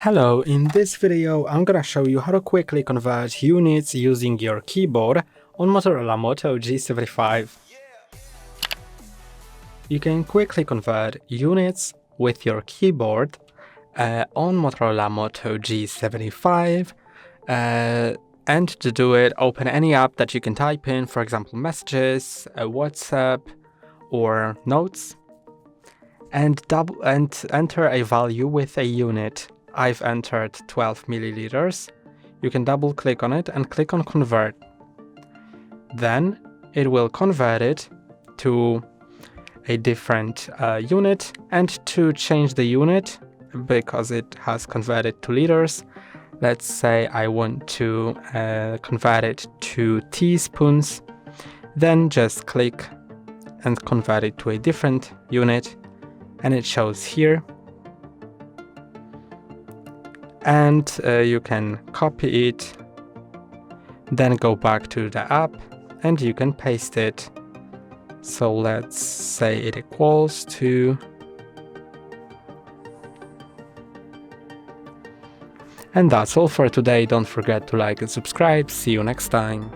Hello, in this video I'm gonna show you how to quickly convert units using your keyboard on Motorola Moto G75. You can quickly convert units with your keyboard on Motorola Moto G75, and to do it, open any app that you can type in, for example Messages, WhatsApp or Notes, and enter a value with a unit. I've entered 12 milliliters. You can double click on it and click on convert. Then it will convert it to a different unit, and to change the unit, because it has converted to liters, let's say I want to convert it to teaspoons, then just click and convert it to a different unit, and it shows here. And you can copy it, then go back to the app and you can paste it. So let's say it equals to, and that's all for today. Don't forget to like and subscribe. See you next time.